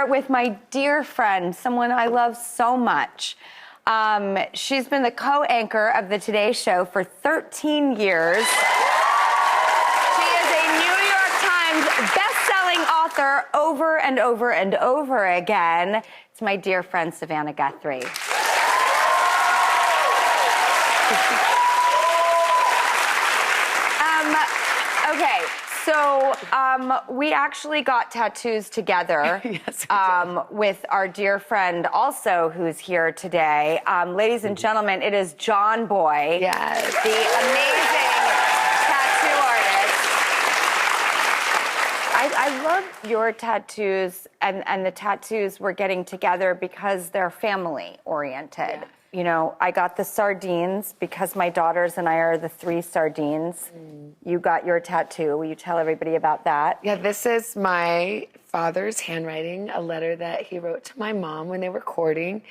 here with my dear friend, someone I love so much. She's been the co-anchor of the Today Show for 13 years. She is a New York Times best-selling author over and over and over again. It's my dear friend, Savannah Guthrie. Okay, so we actually got tattoos together. Yes, with our dear friend also who's here today. Ladies and gentlemen, it is John Boy. Yes. The amazing tattoo artist. I love your tattoos and the tattoos we're getting together because they're family oriented. Yeah. You know, I got the sardines because my daughters and I are the three sardines. You got your tattoo. Will you tell everybody about that? Yeah, this is my father's handwriting, a letter that he wrote to my mom when they were courting.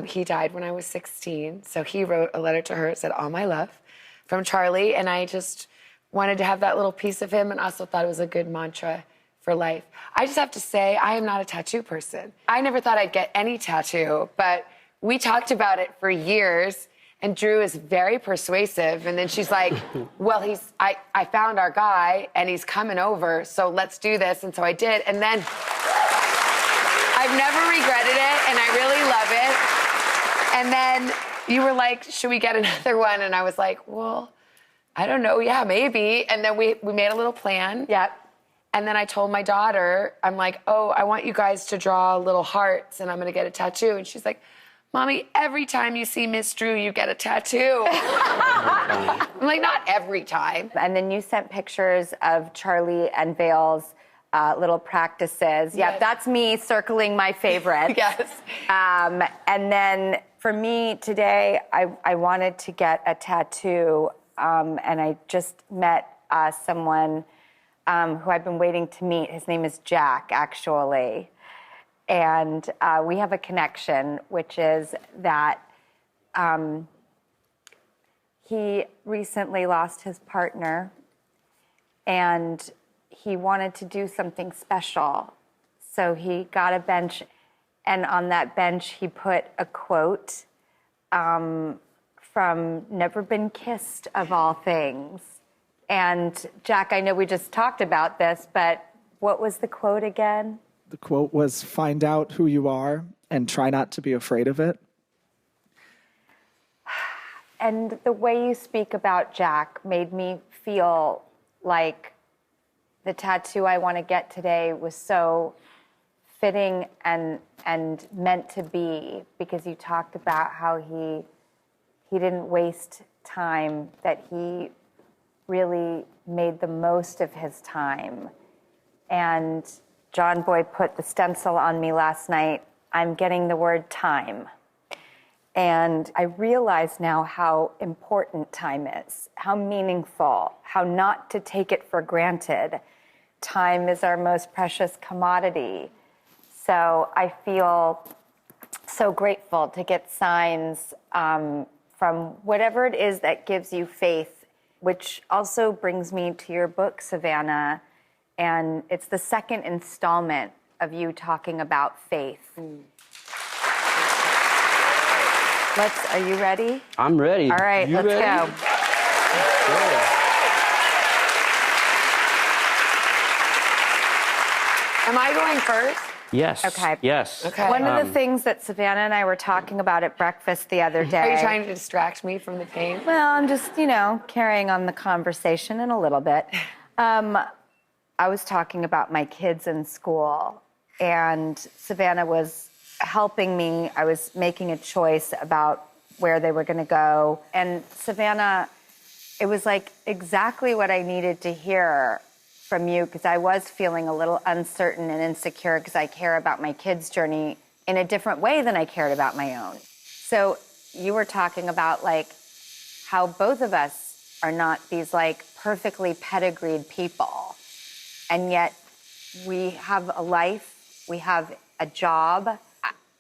He died when I was 16, so he wrote a letter to her. It said, "All my love," from Charlie, and I just wanted to have that little piece of him and also thought it was a good mantra for life. I just have to say, I am not a tattoo person. I never thought I'd get any tattoo, but we talked about it for years, and Drew is very persuasive. And then she's like, well, I found our guy, and he's coming over, so let's do this. And so I did. And then I've never regretted it, and I really love it. And then you were like, should we get another one? And I was like, well, I don't know. Yeah, maybe. And then we made a little plan. Yep. And then I told my daughter, I'm like, oh, I want you guys to draw little hearts, and I'm going to get a tattoo. And she's like, Mommy, every time you see Miss Drew, you get a tattoo. I'm like, not every time. And then you sent pictures of Charlie and Vale's little practices. Yeah, Yes. that's me circling my favorite. Yes. And then for me today, I wanted to get a tattoo, and I just met someone who I've been waiting to meet. His name is Jack, actually. And we have a connection, which is that he recently lost his partner, and he wanted to do something special. So he got a bench, and on that bench he put a quote from Never Been Kissed, of all things. And Jack, I know we just talked about this, but what was the quote again? The quote was, "Find out who you are and try not to be afraid of it." And the way you speak about Jack made me feel like the tattoo I want to get today was so fitting and meant to be, because you talked about how he didn't waste time, that he really made the most of his time. And John Boy put the stencil on me last night. I'm getting the word time. And I realize now how important time is, how meaningful, how not to take it for granted. Time is our most precious commodity. So I feel so grateful to get signs from whatever it is that gives you faith, which also brings me to your book, Savannah. And it's the second installment of you talking about faith. Are you ready? I'm ready. All right, let's go. Am I going first? Yes. Okay. Yes. Okay. One of the things that Savannah and I were talking about at breakfast the other day. Are you trying to distract me from the pain? Well, I'm just, carrying on the conversation in a little bit. I was talking about my kids in school, and Savannah was helping me. I was making a choice about where they were going to go. And Savannah, it was like exactly what I needed to hear from you, because I was feeling a little uncertain and insecure because I care about my kids' journey in a different way than I cared about my own. So you were talking about how both of us are not these perfectly pedigreed people. And yet we have a life, we have a job.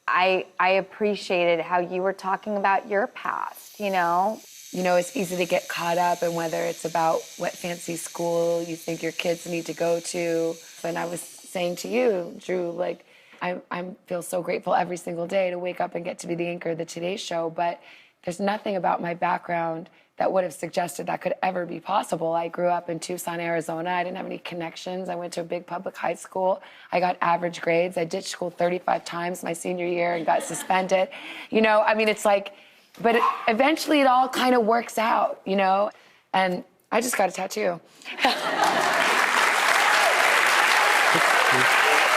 I appreciated how you were talking about your past, It's easy to get caught up in whether it's about what fancy school you think your kids need to go to. And I was saying to you, Drew, I feel so grateful every single day to wake up and get to be the anchor of the Today Show, but there's nothing about my background that would have suggested that could ever be possible. I grew up in Tucson, Arizona. I didn't have any connections. I went to a big public high school. I got average grades. I ditched school 35 times my senior year and got suspended. You know, I mean, it's like, but eventually it all kind of works out, you know? And I just got a tattoo.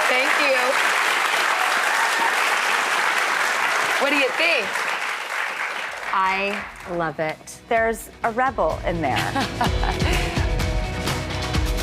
Thank you. What do you think? I love it. There's a rebel in there.